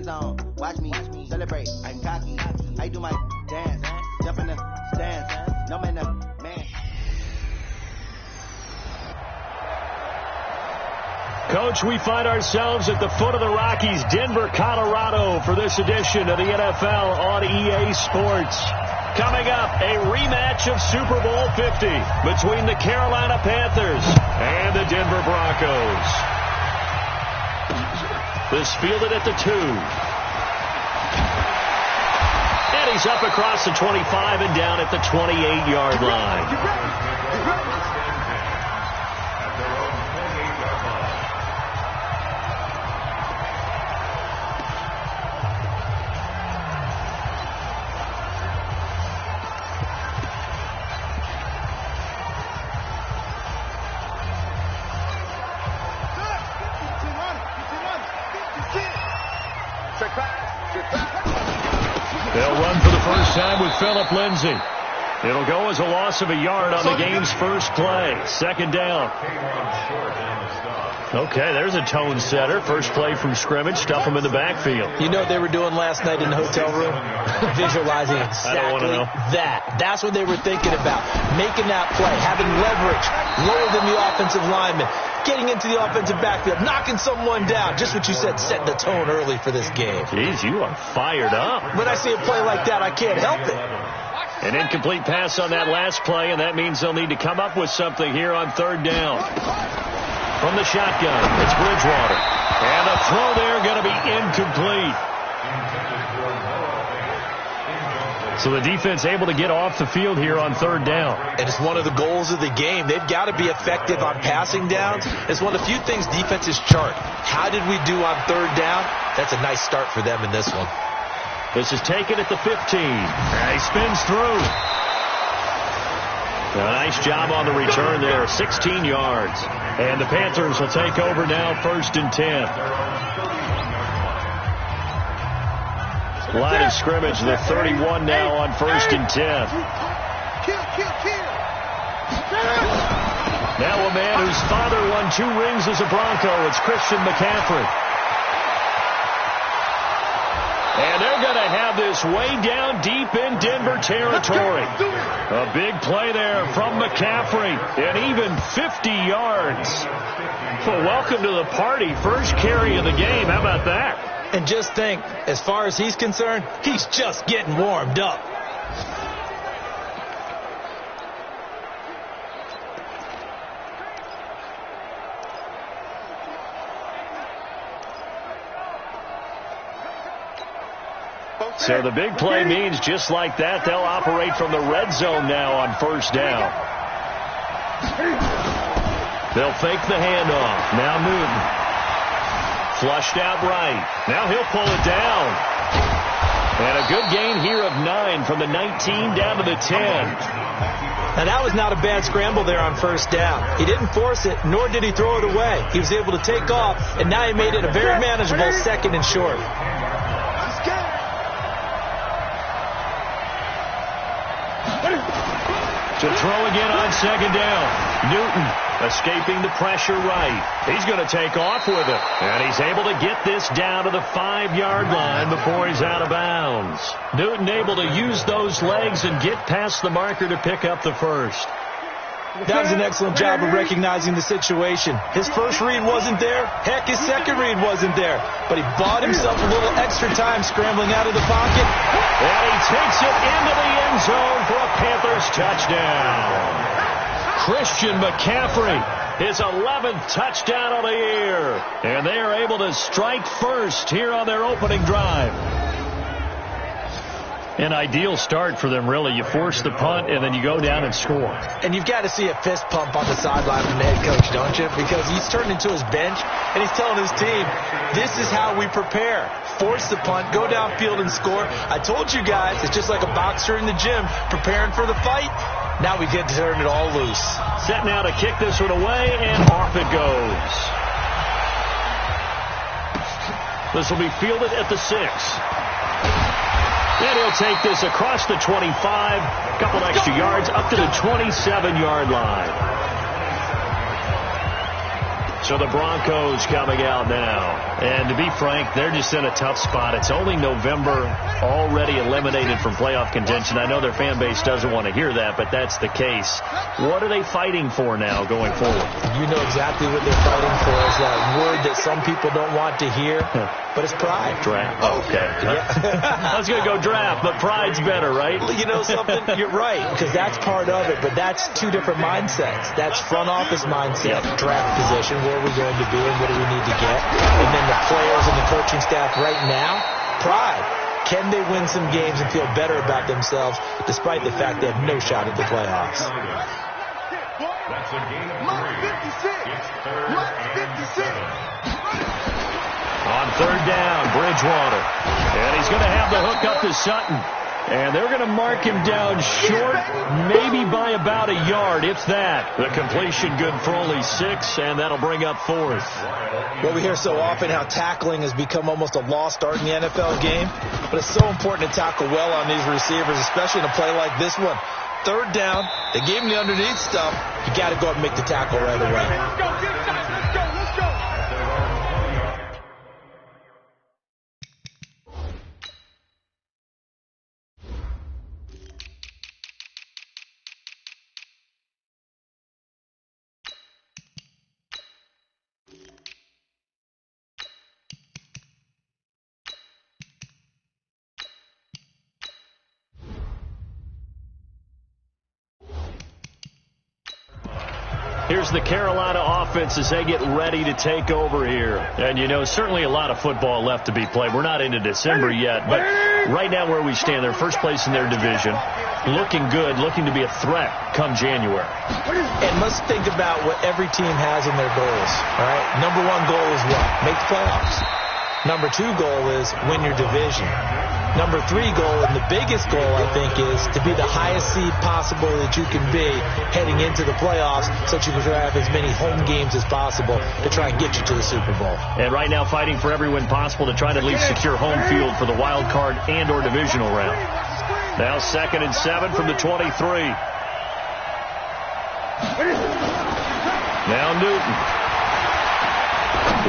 zone. Watch me celebrate. I'm cocky. I do my dance. Jump in the stands. No man, man. Coach, we find ourselves at the foot of the Rockies, Denver, Colorado, for this edition of the NFL on EA Sports. Coming up, a rematch of Super Bowl 50 between the Carolina Panthers and the Denver Broncos. This fielded at the 2. And he's up across the 25 and down at the 28-yard line. They'll run for the first time with Phillip Lindsay. It'll go as a loss of a yard on the game's first play. Second down. Okay, there's a tone setter. First play from scrimmage. Stuff them in the backfield. You know what they were doing last night in the hotel room? Visualizing exactly I don't want to know. that. That's what they were thinking about. Making that play. Having leverage. Lower than the offensive lineman. Getting into the offensive backfield. Knocking someone down. Just what you said. Set the tone early for this game. Jeez, you are fired up. When I see a play like that, I can't help it. An incomplete pass on that last play, and that means they'll need to come up with something here on third down. From the shotgun, it's Bridgewater. And the throw there going to be incomplete. So the defense able to get off the field here on third down. And it's one of the goals of the game. They've got to be effective on passing downs. It's one of the few things defenses chart. How did we do on third down? That's a nice start for them in this one. This is taken at the 15. And he spins through. A nice job on the return there. 16 yards. And the Panthers will take over now, 1st and 10. Line of scrimmage, the 31 now on 1st and 10. Now a man whose father won 2 rings as a Bronco. It's Christian McCaffrey. And they're going to have this way down deep in Denver territory. A big play there from McCaffrey. And even 50 yards. Well, welcome to the party. First carry of the game. How about that? And just think, as far as he's concerned, he's just getting warmed up. So the big play means just like that, they'll operate from the red zone now on first down. They'll fake the handoff. Now Newton. Flushed out right. Now he'll pull it down. And a good gain here of 9 from the 19 down to the 10. Now that was not a bad scramble there on first down. He didn't force it, nor did he throw it away. He was able to take off, and now he made it a very manageable 2nd and short. To throw again on 2nd down. Newton escaping the pressure right. He's going to take off with it. And he's able to get this down to the 5-yard line before he's out of bounds. Newton able to use those legs and get past the marker to pick up the first. That was an excellent job of recognizing the situation. His first read wasn't there. Heck, his second read wasn't there. But he bought himself a little extra time scrambling out of the pocket. And he takes it into the end zone for a Panthers touchdown. Christian McCaffrey, his 11th touchdown of the year. And they are able to strike first here on their opening drive. An ideal start for them, really. You force the punt, and then you go down and score. And you've got to see a fist pump on the sideline from the head coach, don't you? Because he's turned into his bench, and he's telling his team, this is how we prepare. Force the punt, go downfield and score. I told you guys, it's just like a boxer in the gym preparing for the fight. Now we get to turn it all loose. Set now to kick this one away, and off it goes. This will be fielded at the 6. And he'll take this across the 25, a couple extra yards, up to the 27-yard line. So the Broncos coming out now. And to be frank, they're just in a tough spot. It's only November, already eliminated from playoff contention. I know their fan base doesn't want to hear that, but that's the case. What are they fighting for now going forward? You know exactly what they're fighting for. Is that word that some people don't want to hear, but it's pride. Draft. Okay. Yeah. I was going to go draft, but pride's better, right? You know something? You're right, because that's part of it, but that's two different mindsets. That's front office mindset, draft position, where are we going to be and what do we need to get? And then the players and the coaching staff right now, pride. Can they win some games and feel better about themselves despite the fact they have no shot at the playoffs? That's a game of 3. It's 3rd and 7. On 3rd down, Bridgewater. And he's going to have the hook up to Sutton. And they're going to mark him down short, maybe by about a yard, if that. The completion good for only 6, and that'll bring up 4th. Well, we hear so often how tackling has become almost a lost art in the NFL game. But it's so important to tackle well on these receivers, especially in a play like this one. 3rd down, they gave him the underneath stuff. You got to go and make the tackle right away. Let's go. Here's the Carolina offense as they get ready to take over here. And, you know, certainly a lot of football left to be played. We're not into December yet, but right now where we stand, they're first place in their division, looking good, looking to be a threat come January. And let's think about what every team has in their goals, all right? Number 1 goal is what? Make the playoffs. Number 2 goal is win your division. Number 3 goal, and the biggest goal, I think, is to be the highest seed possible that you can be heading into the playoffs so that you can have as many home games as possible to try and get you to the Super Bowl. And right now fighting for every win possible to try to at least secure home field for the wild card and or divisional round. Now 2nd and 7 from the 23. Now Newton.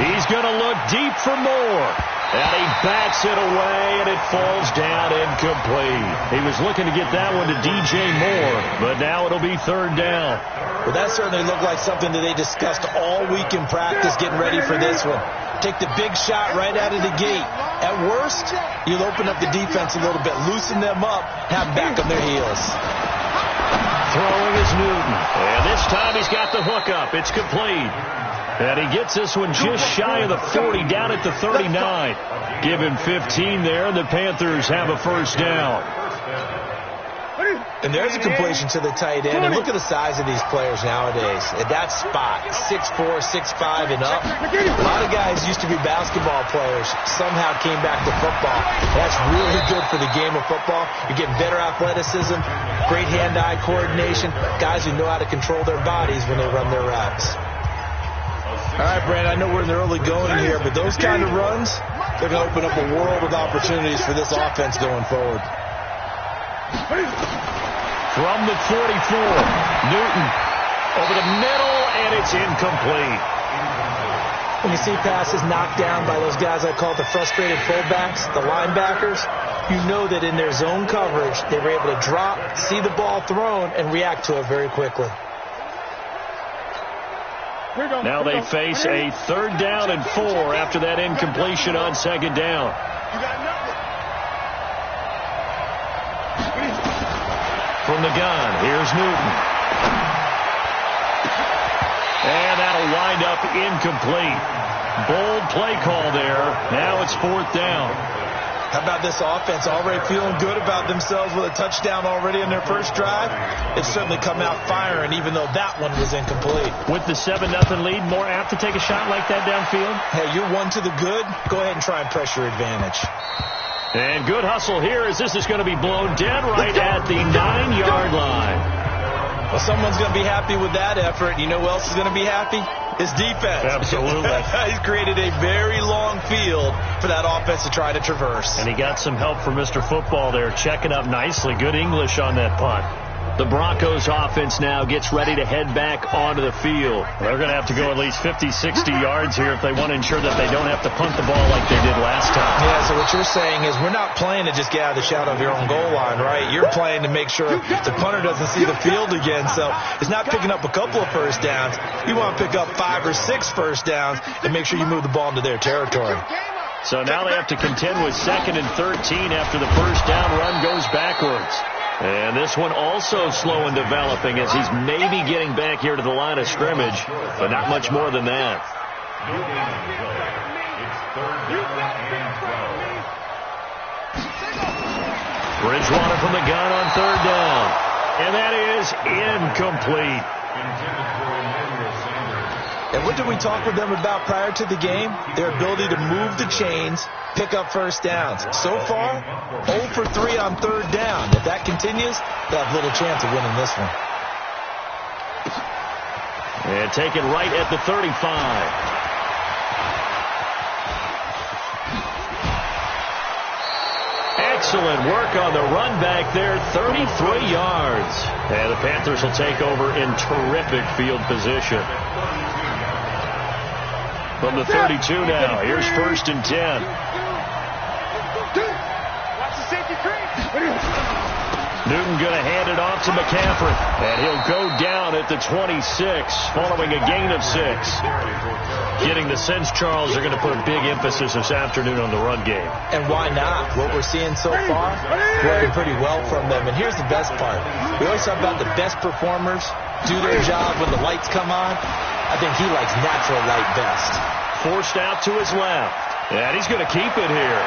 He's going to look deep for more. And he bats it away, and it falls down incomplete. He was looking to get that one to DJ Moore, but now it'll be 3rd down. Well, that certainly looked like something that they discussed all week in practice getting ready for this one. Take the big shot right out of the gate. At worst, you'll open up the defense a little bit, loosen them up, have them back on their heels. Throwing is Newton, and this time he's got the hook up. It's complete. And he gets this one just shy of the 40, down at the 39. Give him 15 there, and the Panthers have a 1st down. And there's a completion to the tight end. And look at the size of these players nowadays. At that spot, 6'4", 6'5", and up. A lot of guys used to be basketball players, somehow came back to football. That's really good for the game of football. You're getting better athleticism, great hand-eye coordination, guys who know how to control their bodies when they run their routes. All right, Brandon, I know we're in the early going here, but those kind of runs, they're going to open up a world of opportunities for this offense going forward. From the 44, Newton over the middle, and it's incomplete. When you see passes knocked down by those guys I call the frustrated fullbacks, the linebackers, you know that in their zone coverage, they were able to drop, see the ball thrown, and react to it very quickly. Now they face a 3rd down and 4 after that incompletion on 2nd down. From the gun, here's Newton. And that'll wind up incomplete. Bold play call there. Now it's 4th down. How about this offense already feeling good about themselves with a touchdown already in their first drive? It's certainly come out firing, even though that one was incomplete. With the 7-0 lead, more apt to take a shot like that downfield? Hey, you're 1 to the good. Go ahead and try and press your advantage. And good hustle here as this is going to be blown dead right at the 9-yard line. Well, someone's going to be happy with that effort. You know who else is going to be happy? His defense. Absolutely. He's created a very long field for that offense to try to traverse. And he got some help from Mr. Football there, checking up nicely. Good English on that punt. The Broncos offense now gets ready to head back onto the field. They're going to have to go at least 50, 60 yards here if they want to ensure that they don't have to punt the ball like they did last time. Yeah, so what you're saying is we're not playing to just get out of the shadow of your own goal line, right? You're playing to make sure the punter doesn't see the field again. So it's not picking up a couple of first downs. You want to pick up 5 or 6 first downs and make sure you move the ball into their territory. So now they have to contend with 2nd and 13 after the first down run goes backwards. And this one also slow in developing as he's maybe getting back here to the line of scrimmage, but not much more than that. Bridgewater from the gun on 3rd down. And that is incomplete. And what did we talk with them about prior to the game? Their ability to move the chains, pick up first downs. So far, 0 for 3 on 3rd down. If that continues, they'll have little chance of winning this one. And taken right at the 35. Excellent work on the run back there, 33 yards. And the Panthers will take over in terrific field position. From the 32 now, here's 1st and 10. Newton going to hand it off to McCaffrey. And he'll go down at the 26 following a gain of 6. Getting the sense, Charles, they're going to put a big emphasis this afternoon on the run game. And why not? What we're seeing so far, working pretty well from them. And here's the best part. We always talk about the best performers do their job when the lights come on. I think he likes natural light best. Forced out to his left. And he's going to keep it here.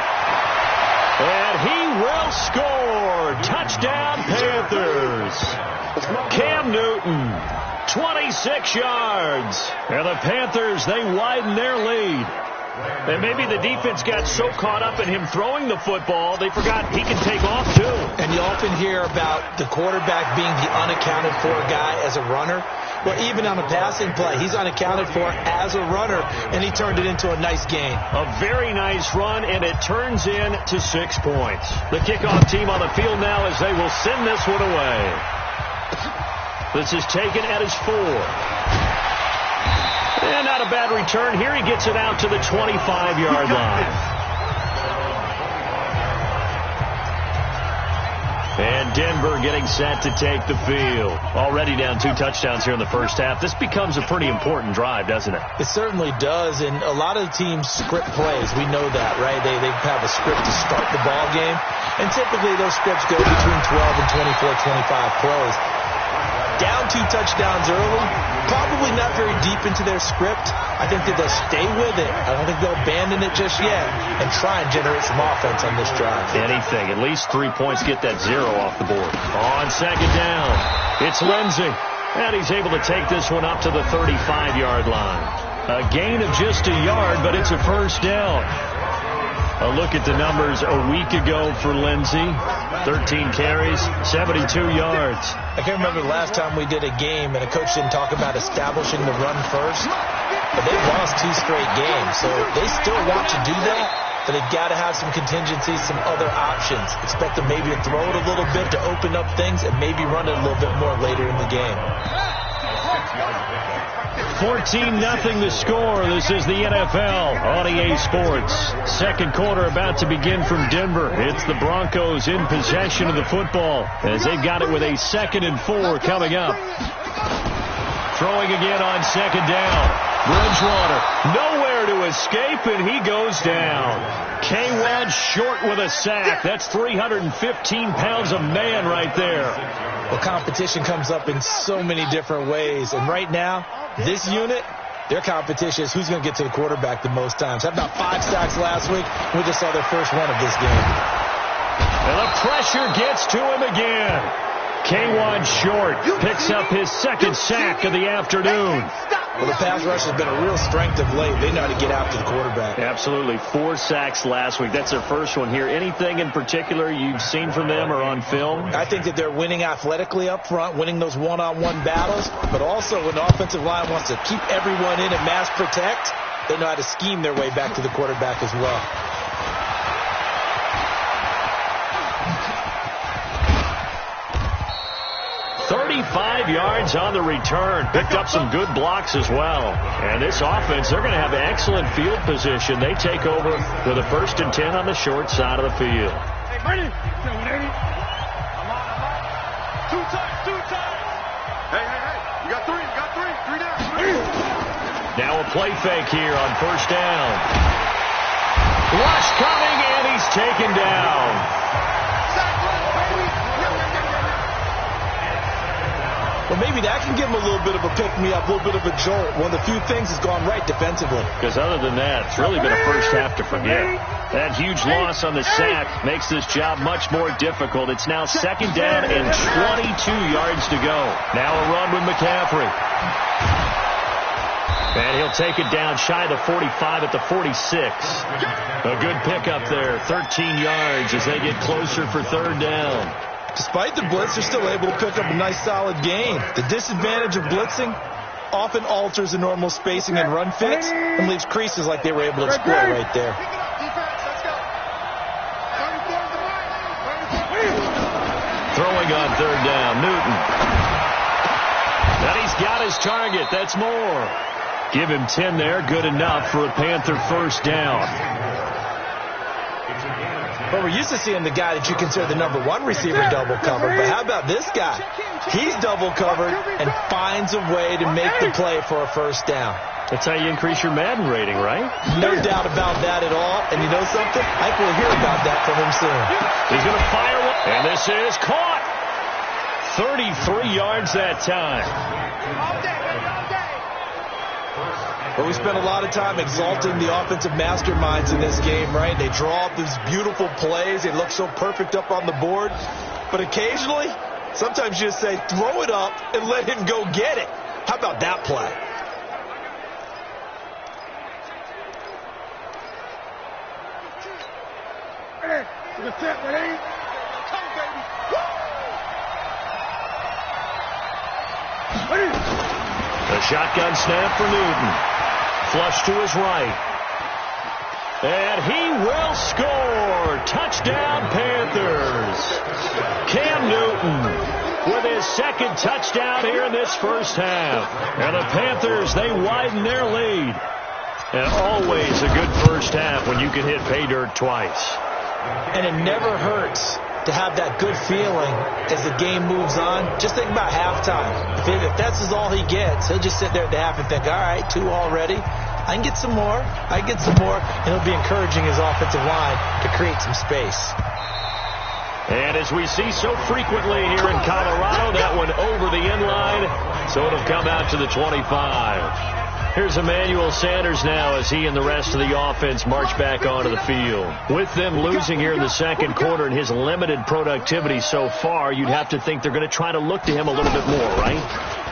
And he will score. Touchdown, Panthers. Cam Newton, 26 yards. And the Panthers, they widen their lead. And maybe the defense got so caught up in him throwing the football, they forgot he can take off too. And you often hear about the quarterback being the unaccounted for guy as a runner. Well, even on a passing play, he's unaccounted for as a runner, and he turned it into a nice gain. A very nice run, and it turns into 6 points. The kickoff team on the field now as they will send this one away. This is taken at his 4. And not a bad return. Here he gets it out to the 25-yard line. And Denver getting set to take the field. Already down 2 touchdowns here in the first half. This becomes a pretty important drive, doesn't it? It certainly does, and a lot of the teams script plays. We know that, right? They have a script to start the ball game, and typically those scripts go between 12 and 24, 25 plays. Down 2 touchdowns early, probably not very deep into their script. I think that they'll stay with it. I don't think they'll abandon it just yet and try and generate some offense on this drive. Anything. At least 3 points, get that 0 off the board. On 2nd down, it's Lindsey. And he's able to take this one up to the 35-yard line. A gain of just a yard, but it's a first down. A look at the numbers a week ago for Lindsey. 13 carries, 72 yards. I can't remember the last time we did a game and a coach didn't talk about establishing the run first. But they've lost 2 straight games, so they still want to do that. But they've got to have some contingencies, some other options. Expect them maybe to throw it a little bit to open up things and maybe run it a little bit more later in the game. 14-0 the score. This is the NFL on EA Sports. Second quarter about to begin from Denver. It's the Broncos in possession of the football as they've got it with a 2nd and 4 coming up. Throwing again on 2nd down. Bridgewater nowhere to escape, and he goes down. K-Wad short with a sack. That's 315 pounds of man right there. Well, competition comes up in so many different ways, and right now, this unit, their competition is who's going to get to the quarterback the most times. Had about 5 sacks last week. We just saw their first one of this game. And the pressure gets to him again. K-Wad short picks up his 2nd sack of the afternoon. Well, the pass rush has been a real strength of late. They know how to get after the quarterback. Absolutely. 4 sacks last week. That's their first one here. Anything in particular you've seen from them or on film? I think that they're winning athletically up front, winning those one-on-one battles, but also when the offensive line wants to keep everyone in and mass protect, they know how to scheme their way back to the quarterback as well. 35 yards on the return. Picked up some good blocks as well. And this offense, they're going to have excellent field position. They take over with a 1st and 10 on the short side of the field. Hey, ready? 180. I'm on. Two times. Hey. You got three. Three down. Now a play fake here on 1st down. Rush coming, and he's taken down. Well, maybe that can give him a little bit of a pick-me-up, a little bit of a jolt. One of the few things has gone right defensively. Because other than that, it's really been a first half to forget. That huge loss on the sack makes this job much more difficult. It's now 2nd down and 22 yards to go. Now a run with McCaffrey. And he'll take it down shy of the 45 at the 46. A good pickup there, 13 yards as they get closer for 3rd down. Despite the blitz, they're still able to pick up a nice solid gain. The disadvantage of blitzing often alters the normal spacing and run fits and leaves creases like they were able to exploit right there. Throwing on 3rd down, Newton. And he's got his target. That's more. Give him 10 there. Good enough for a Panther 1st down. Well, we're used to seeing the guy that you consider the number 1 receiver double covered, but how about this guy? He's double covered and finds a way to make the play for a 1st down. That's how you increase your Madden rating, right? No doubt about that at all. And you know something? I think we'll hear about that from him soon. He's going to fire one, and this is caught. 33 yards that time. But we spent a lot of time exalting the offensive masterminds in this game, right? They draw up these beautiful plays. They look so perfect up on the board. But occasionally, sometimes you just say, throw it up and let him go get it. How about that play? The shotgun snap for Newton. Flush to his right. And he will score. Touchdown, Panthers. Cam Newton with his 2nd touchdown here in this 1st half. And the Panthers, they widen their lead. And always a good 1st half when you can hit pay dirt twice. And it never hurts to have that good feeling as the game moves on. Just think about halftime. If that's all he gets, he'll just sit there at the half and think, all right, 2 already. I can get some more. And he'll be encouraging his offensive line to create some space. And as we see so frequently here in Colorado, that one over the end line, so it'll come out to the 25. Here's Emmanuel Sanders now as he and the rest of the offense march back onto the field. With them losing here in the 2nd quarter and his limited productivity so far, you'd have to think they're going to try to look to him a little bit more, right?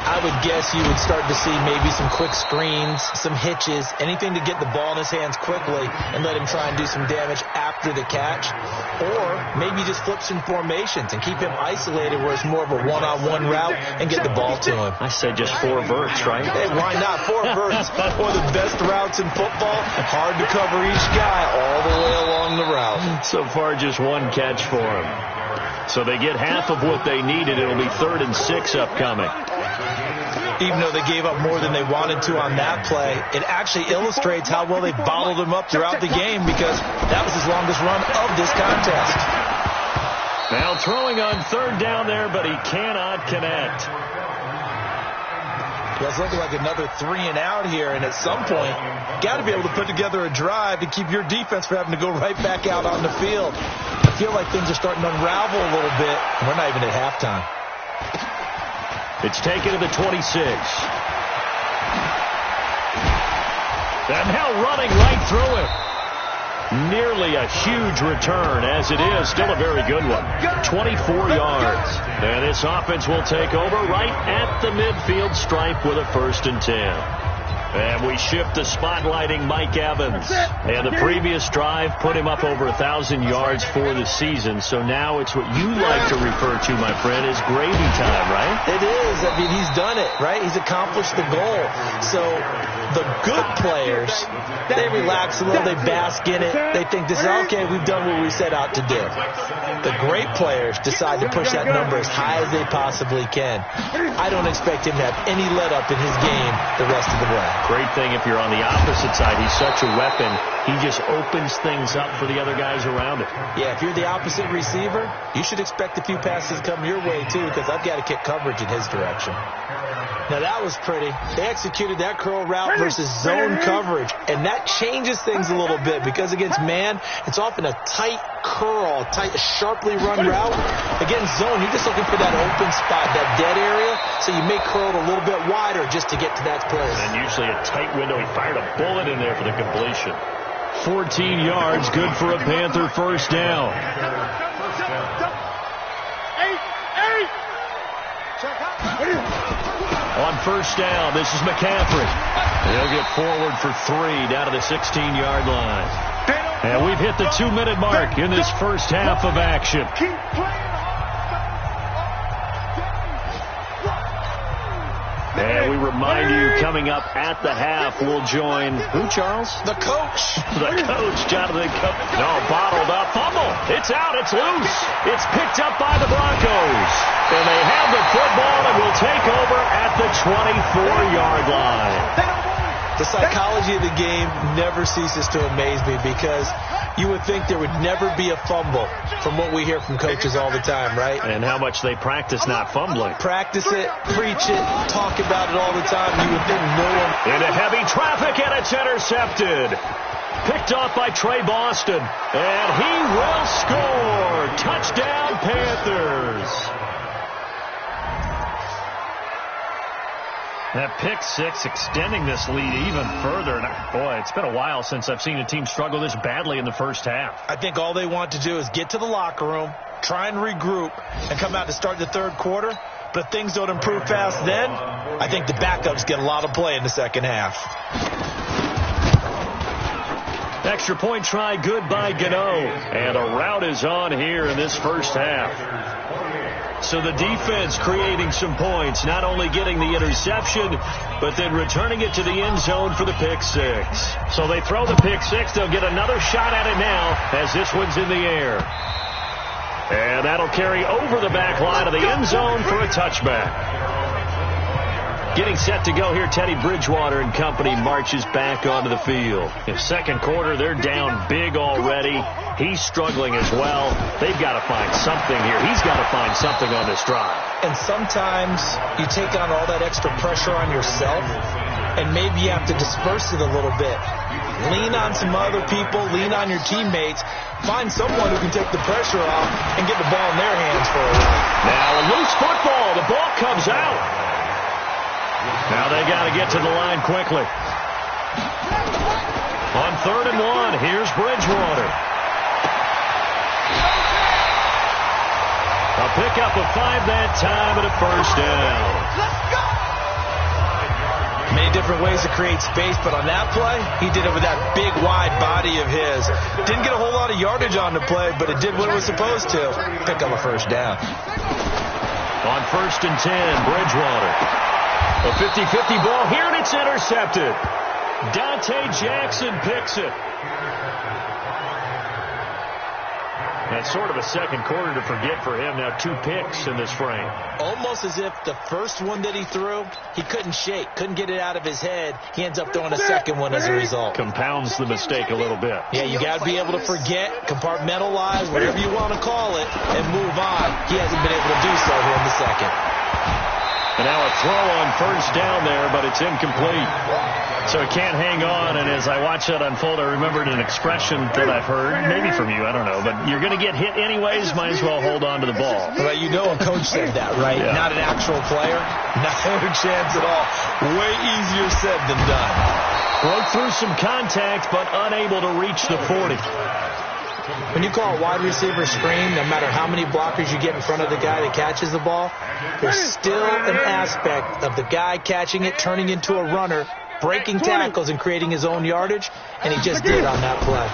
I would guess you would start to see maybe some quick screens, some hitches, anything to get the ball in his hands quickly and let him try and do some damage after the catch. Or maybe just flip some formations and keep him isolated where it's more of a one-on-one route and get the ball to him. I say just 4 verts, right? Hey, why not? 4 verts, one of the best routes in football. Hard to cover each guy all the way along the route. So far, just 1 catch for him. So they get half of what they needed. It'll be 3rd and 6 upcoming. Even though they gave up more than they wanted to on that play, it actually illustrates how well they bottled him up throughout the game because that was his longest run of this contest. Now throwing on 3rd down there, but he cannot connect. Well, it's looking like another 3 and out here, and at some point, got to be able to put together a drive to keep your defense from having to go right back out on the field. I feel like things are starting to unravel a little bit, and we're not even at halftime. It's taken to the 26. And now running right through it. Nearly a huge return, as it is. Still a very good one. 24 yards. And this offense will take over right at the midfield stripe with a 1st and 10. And we shift to spotlighting Mike Evans. And the previous drive put him up over 1,000 yards for the season. So now it's what you like to refer to, my friend, as gravy time, right? It is. I mean, he's done it, right? He's accomplished the goal. So The good players, they relax a little, they bask in it. They think this is, okay, we've done what we set out to do. The great players decide to push that number as high as they possibly can. I don't expect him to have any let-up in his game the rest of the way. Great thing if you're on the opposite side. He's such a weapon. He just opens things up for the other guys around him. Yeah, if you're the opposite receiver, you should expect a few passes come your way, too, because I've got to kick coverage in his direction. Now, that was pretty. They executed that curl route versus zone coverage, and that changes things a little bit because against man, it's often a tight curl, tight, sharply run route. Against zone, you're just looking for that open spot, that dead area, so you may curl it a little bit wider just to get to that place. And usually a tight window. He fired a bullet in there for the completion. 14 yards, good for a Panther first down. On first down, this is McCaffrey. He'll get forward for 3 down to the 16-yard line. And we've hit the 2-minute mark in this first half of action. And we remind you, coming up at the half, we'll join who, Charles? The coach. The coach, Jonathan Cook. No, bottled up. Fumble. It's out. It's loose. It's picked up by the Broncos. And they have the football and will take over at the 24-yard line. The psychology of the game never ceases to amaze me because you would think there would never be a fumble from what we hear from coaches all the time, right? And how much they practice not fumbling. Practice it, preach it, talk about it all the time. You would think no one... Into heavy traffic, and it's intercepted. Picked off by Trey Boston. And he will score. Touchdown, Panthers. That pick six extending this lead even further. And boy, it's been a while since I've seen a team struggle this badly in the first half. I think all they want to do is get to the locker room, try and regroup, and come out to start the third quarter. But if things don't improve fast then, I think the backups get a lot of play in the second half. Extra point try, good by Gano. And a rout is on here in this first half. So the defense creating some points, not only getting the interception, but then returning it to the end zone for the pick six. So they throw the pick six. They'll get another shot at it now as this one's in the air. And that'll carry over the back line of the end zone for a touchback. Getting set to go here, Teddy Bridgewater and company marches back onto the field. In second quarter, they're down big already. He's struggling as well. They've got to find something here. He's got to find something on this drive. And sometimes you take on all that extra pressure on yourself, and maybe you have to disperse it a little bit. Lean on some other people. Lean on your teammates. Find someone who can take the pressure off and get the ball in their hands for a while. Now a loose football. The ball comes out. Now they got to get to the line quickly. On 3rd and 1, here's Bridgewater. A pickup of 5 that time and a first down. Many different ways to create space, but on that play, he did it with that big, wide body of his. Didn't get a whole lot of yardage on the play, but it did what it was supposed to. Pick up a first down. On 1st and 10, Bridgewater. A 50-50 ball here, and it's intercepted. Dante Jackson picks it. That's sort of a second quarter to forget for him. Now 2 picks in this frame. Almost as if the first one that he threw, he couldn't shake, couldn't get it out of his head. He ends up throwing a second one as a result. Compounds the mistake a little bit. Yeah, you got to be able to forget, compartmentalize, whatever you want to call it, and move on. He hasn't been able to do so here in the second. And now a throw on first down there, but it's incomplete. So it can't hang on, and as I watch that unfold, I remembered an expression that I've heard, maybe from you, I don't know, but you're going to get hit anyways, might as well hold on to the ball. Well, you know a coach said that, right? Yeah. Not an actual player. Not a chance at all. Way easier said than done. Broke through some contact, but unable to reach the 40. When you call a wide receiver screen, no matter how many blockers you get in front of the guy that catches the ball, there's still an aspect of the guy catching it, turning into a runner, breaking tackles and creating his own yardage, and he just did on that play.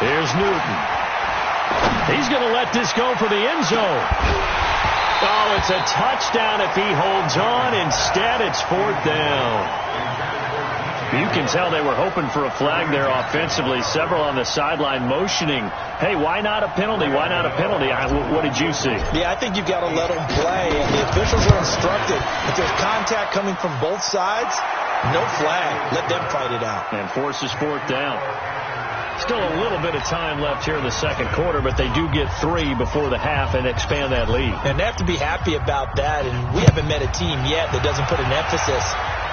Here's Newton. He's going to let this go for the end zone. Oh, it's a touchdown if he holds on. Instead, it's 4th down. You can tell they were hoping for a flag there offensively. Several on the sideline motioning, hey, why not a penalty? Why not a penalty? What did you see? Yeah, I think you've got to let them play. And the officials are instructed, if there's contact coming from both sides, no flag. Let them fight it out. And forces 4th down. Still a little bit of time left here in the second quarter, but they do get 3 before the half and expand that lead. And they have to be happy about that. And we haven't met a team yet that doesn't put an emphasis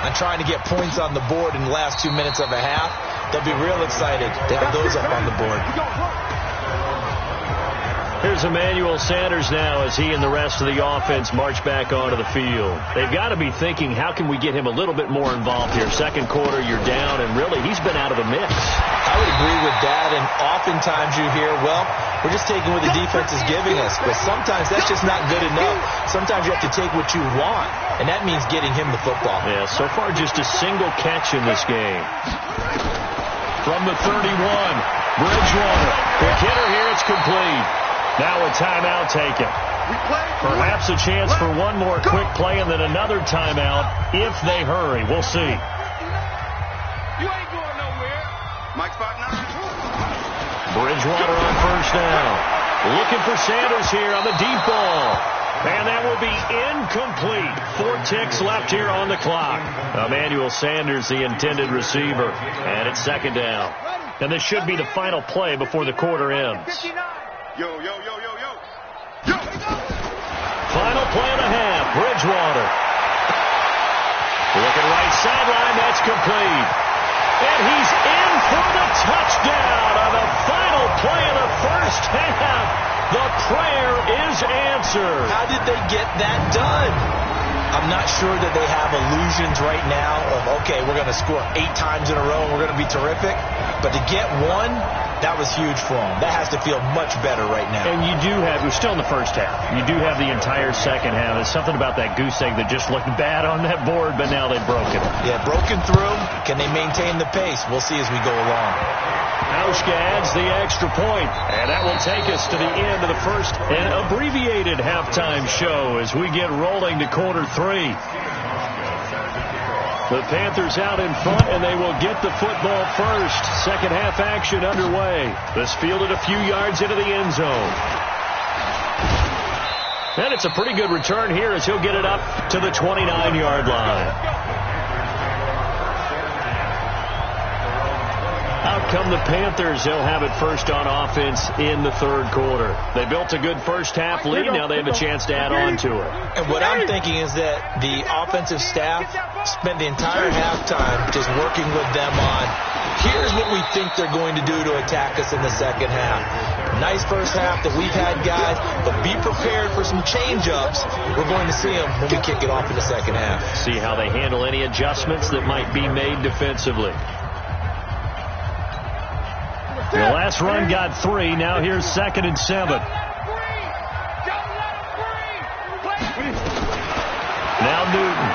on trying to get points on the board in the last 2 minutes of a half. They'll be real excited to have those up on the board. Here's Emmanuel Sanders now as he and the rest of the offense march back onto the field. They've got to be thinking, how can we get him a little bit more involved here? Second quarter, you're down, and really, he's been out of the mix. I would agree with that, and oftentimes you hear, well, we're just taking what the defense is giving us, but sometimes that's just not good enough. Sometimes you have to take what you want, and that means getting him the football. Yeah, so far just a single catch in this game. From the 31, Bridgewater. Quick hitter here, it's complete. Now a timeout taken. Perhaps a chance for one more quick play and then another timeout if they hurry. We'll see. You ain't going nowhere. Mike spot now. Bridgewater on first down. Looking for Sanders here on the deep ball. And that will be incomplete. 4 ticks left here on the clock. Emmanuel Sanders, the intended receiver. And it's second down. And this should be the final play before the quarter ends. Yo. Final play and a half. Bridgewater. Looking right sideline. That's complete. And he's in for the touchdown on the final play of the first half. The prayer is answered. How did they get that done? I'm not sure that they have illusions right now of, okay, we're going to score 8 times in a row and we're going to be terrific. But to get one, that was huge for them. That has to feel much better right now. And you do have, we're still in the first half. You do have the entire second half. There's something about that goose egg that just looked bad on that board, but now they've broken it. Yeah, broken through. Can they maintain the pace? We'll see as we go along. Hauschka adds the extra point, and that will take us to the end of the first and abbreviated halftime show as we get rolling to quarter 3. The Panthers out in front, and they will get the football first. Second half action underway. This fielded a few yards into the end zone. And it's a pretty good return here as he'll get it up to the 29-yard line. Out come the Panthers. They'll have it first on offense in the third quarter. They built a good first half lead. Now they have a chance to add on to it. And what I'm thinking is that the offensive staff spent the entire halftime just working with them on, here's what we think they're going to do to attack us in the second half. Nice first half that we've had, guys, but be prepared for some change-ups. We're going to see them when we kick it off in the second half. See how they handle any adjustments that might be made defensively. The last run got 3. Now here's 2nd and 7. Now Newton.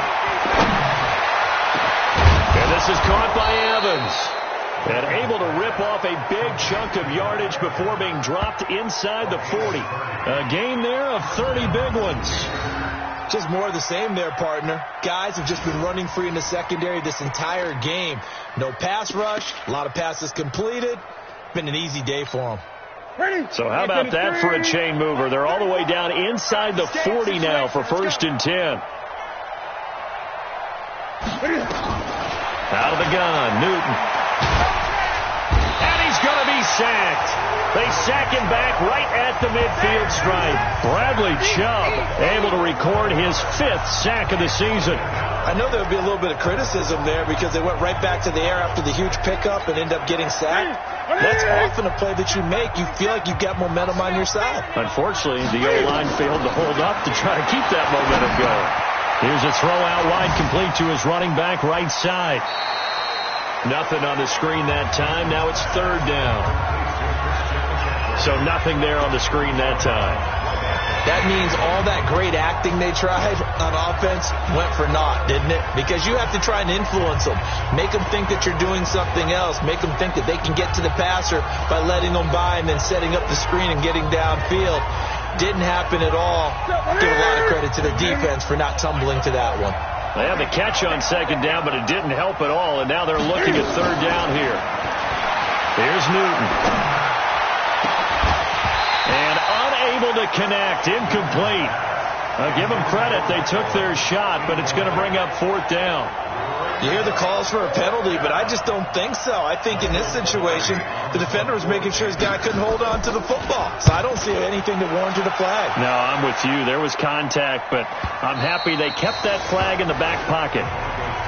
And this is caught by Evans. And able to rip off a big chunk of yardage before being dropped inside the 40. A gain there of 30 big ones. Just more of the same there, partner. Guys have just been running free in the secondary this entire game. No pass rush. A lot of passes completed. Been an easy day for them. So how about that for a chain mover? They're all the way down inside the 40 now for 1st and 10. Out of the gun, Newton. And he's going to be sacked. They sack him back right at the midfield stripe. Bradley Chubb able to record his 5th sack of the season. I know there would be a little bit of criticism there because they went right back to the air after the huge pickup and end up getting sacked. That's often a play that you make. You feel like you've got momentum on your side. Unfortunately, the O-line failed to hold up to try to keep that momentum going. Here's a throw out wide complete to his running back right side. Nothing on the screen that time. Now it's 3rd down. So nothing there on the screen that time. That means all that great acting they tried on offense went for naught, didn't it? Because you have to try and influence them. Make them think that you're doing something else. Make them think that they can get to the passer by letting them by and then setting up the screen and getting downfield. Didn't happen at all. Give a lot of credit to the defense for not tumbling to that one. They had the catch on second down, but it didn't help at all, and now they're looking at third down here. Here's Newton. And unable to connect, incomplete. I'll give them credit. They took their shot, but it's going to bring up fourth down. You hear the calls for a penalty, but I just don't think so. I think in this situation, the defender was making sure his guy couldn't hold on to the football. So I don't see anything that warranted a flag. No, I'm with you. There was contact, but I'm happy they kept that flag in the back pocket.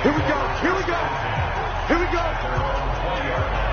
Here we go. Here we go. Here we go.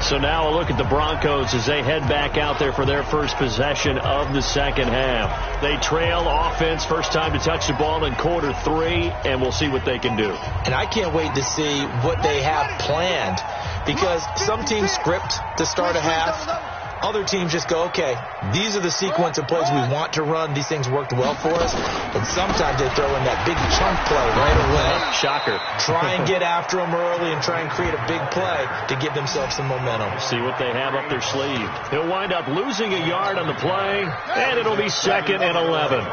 So now a look at the Broncos as they head back out there for their first possession of the second half. They trail offense, first time to touch the ball in quarter 3, and we'll see what they can do. And I can't wait to see what they have planned, because some teams script to start a half. Other teams just go, okay, these are the sequence of plays we want to run. These things worked well for us. But sometimes they throw in that big chunk play right away. Shocker. Try and get after them early and try and create a big play to give themselves some momentum. See what they have up their sleeve. He'll wind up losing a yard on the play, and it'll be 2nd and 11.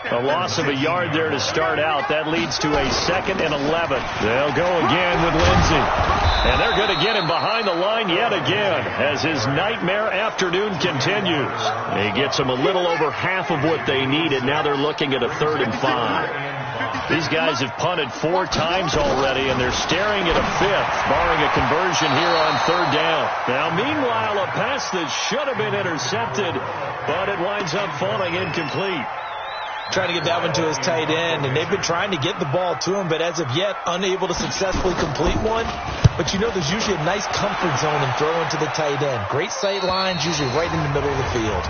A loss of a yard there to start out. That leads to a 2nd and 11. They'll go again with Lindsey. And they're going to get him behind the line yet again as his nightmare afternoon continues. He gets them a little over half of what they needed. Now they're looking at a 3rd and 5. These guys have punted 4 times already, and they're staring at a 5th, barring a conversion here on 3rd down. Now, meanwhile, a pass that should have been intercepted, but it winds up falling incomplete. Trying to get that one to his tight end, and they've been trying to get the ball to him, but as of yet, unable to successfully complete one. But you know, there's usually a nice comfort zone in throwing to the tight end. Great sight lines, usually right in the middle of the field.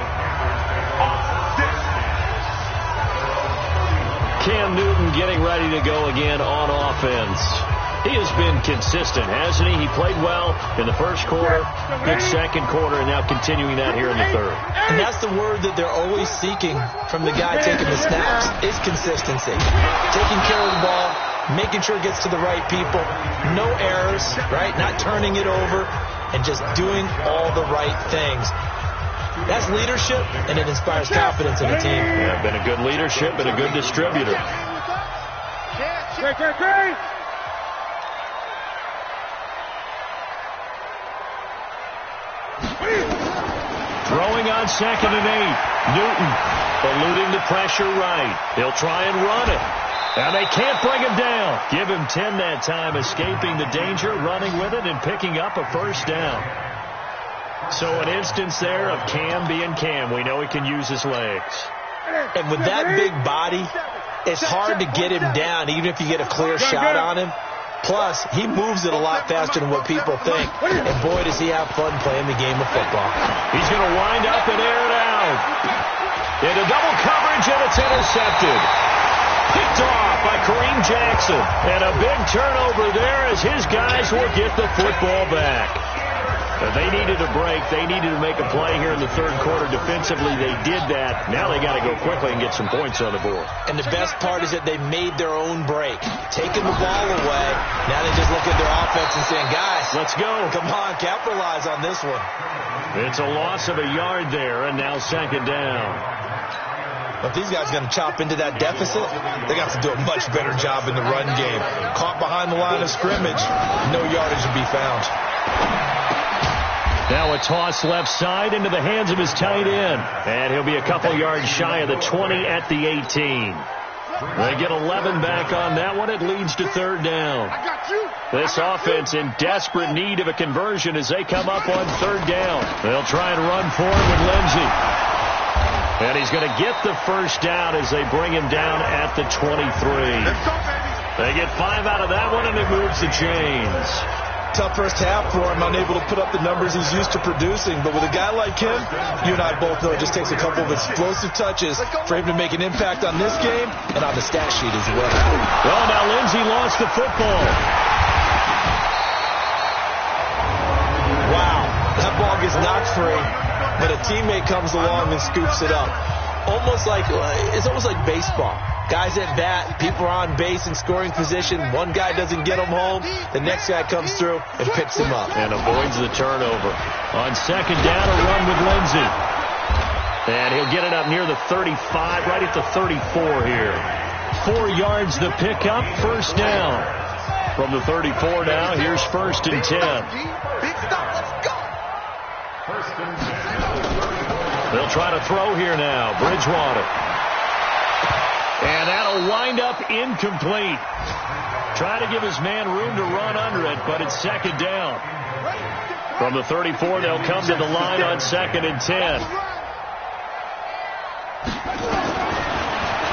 Cam Newton getting ready to go again on offense. He has been consistent, hasn't he? He played well in the first quarter, good second quarter, and now continuing that here in the third. And that's the word that they're always seeking from the guy taking the snaps, is consistency. Taking care of the ball, making sure it gets to the right people, no errors, right? Not turning it over, and just doing all the right things. That's leadership, and it inspires confidence in the team. Yeah, been a good leadership and a good distributor. Great. Throwing on 2nd and 8. Newton eluding the pressure right. He'll try and run it. And they can't bring him down. Give him 10 that time, escaping the danger, running with it, and picking up a first down. So an instance there of Cam being Cam. We know he can use his legs. And with that big body, it's hard to get him down, even if you get a clear shot on him. Plus, he moves it a lot faster than what people think. And boy, does he have fun playing the game of football. He's going to wind up and air it out. Into double coverage, and it's intercepted. Picked off by Kareem Jackson. And a big turnover there as his guys will get the football back. But they needed a break. They needed to make a play here in the third quarter. Defensively, they did that. Now they got to go quickly and get some points on the board. And the best part is that they made their own break. Taking the ball away. Now they just look at their offense and saying, guys, let's go. Come on, capitalize on this one. It's a loss of a yard there, and now 2nd down. If these guys are going to chop into that deficit, they got to do a much better job in the run game. Caught behind the line of scrimmage, no yardage to be found. Now a toss left side into the hands of his tight end. And he'll be a couple yards shy of the 20 at the 18. They get 11 back on that one. It leads to 3rd down. This offense in desperate need of a conversion as they come up on 3rd down. They'll try and run for him with Lindsey. And he's going to get the first down as they bring him down at the 23. They get 5 out of that one, and it moves the chains. Tough first half for him, unable to put up the numbers he's used to producing. But with a guy like him, you and I both know it just takes a couple of explosive touches for him to make an impact on this game and on the stat sheet as well. Well, now Lindsey lost the football. Wow, that ball gets knocked free, but a teammate comes along and scoops it up. almost like baseball. Guys at bat, people are on base in scoring position. One guy doesn't get them home. The next guy comes through and picks him up. And avoids the turnover. On second down, a run with Lindsey. And he'll get it up near the 35, right at the 34 here. 4 yards the pickup, first down. From the 34 now, here's 1st and 10. Big stop, let's go. They'll try to throw here now, Bridgewater. And that'll wind up incomplete. Try to give his man room to run under it, but it's second down. From the 34, they'll come to the line on 2nd and 10.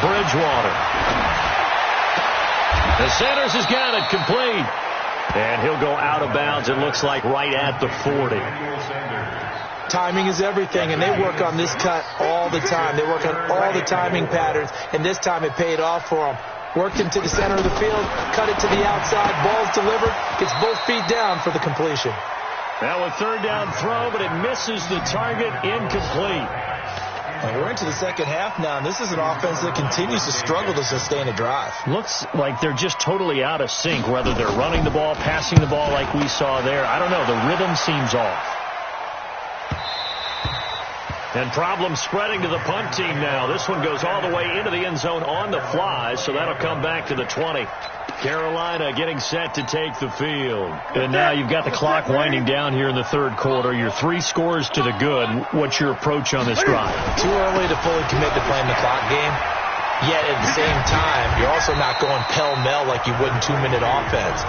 Bridgewater. The Sanders has got it complete. And he'll go out of bounds, it looks like, right at the 40. Timing is everything, and they work on this cut all the time. They work on all the timing patterns, and this time it paid off for them. Worked him to the center of the field, cut it to the outside, ball's delivered, gets both feet down for the completion. Now a 3rd down throw, but it misses the target, incomplete. And we're into the second half now, and this is an offense that continues to struggle to sustain a drive. Looks like they're just totally out of sync, whether they're running the ball, passing the ball like we saw there. I don't know, the rhythm seems off. And problems spreading to the punt team now. This one goes all the way into the end zone on the fly, so that'll come back to the 20. Carolina getting set to take the field. And now you've got the clock winding down here in the 3rd quarter. You're 3 scores to the good. What's your approach on this drive? Too early to fully commit to playing the clock game. Yet at the same time, you're also not going pell-mell like you would in 2-minute offense.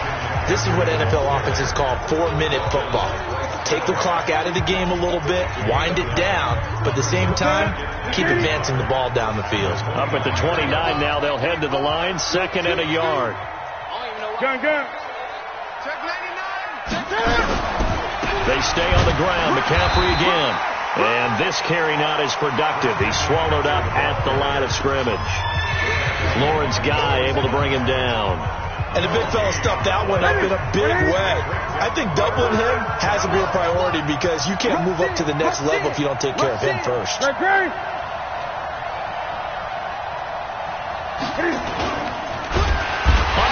This is what NFL offenses call 4-minute football. Take the clock out of the game a little bit, wind it down, but at the same time, keep advancing the ball down the field. Up at the 29 now, they'll head to the line, 2nd and a yard. Gun. Check 99. They stay on the ground, McCaffrey again. And this carry not as productive. He's swallowed up at the line of scrimmage. Lawrence Guy able to bring him down. And the big fella stuffed that one up in a big way. I think doubling him has to be a priority because you can't move up to the next level if you don't take care of him first. Under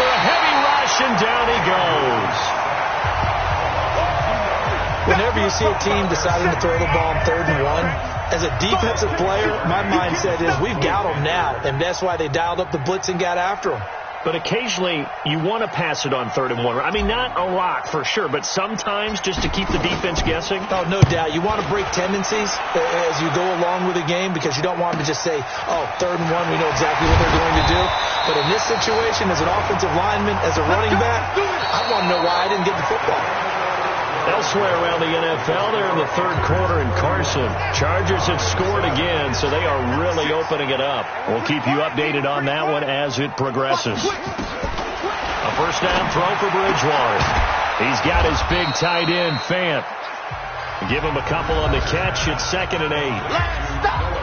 a heavy rush, and down he goes. Whenever you see a team deciding to throw the ball on 3rd and 1, as a defensive player, my mindset is we've got them now, and that's why they dialed up the blitz and got after them. But occasionally, you want to pass it on 3rd and 1. I mean, not a lot for sure, but sometimes just to keep the defense guessing. Oh, no doubt. You want to break tendencies as you go along with the game because you don't want them to just say, oh, 3rd and 1, we know exactly what they're going to do. But in this situation, as an offensive lineman, as a running back, I want to know why I didn't get the football. Elsewhere around the NFL, they're in the 3rd quarter in Carson. Chargers have scored again, so they are really opening it up. We'll keep you updated on that one as it progresses. A 1st down throw for Bridgewater. He's got his big tight end, Fant. Give him a couple on the catch. It's 2nd and 8. Last stop.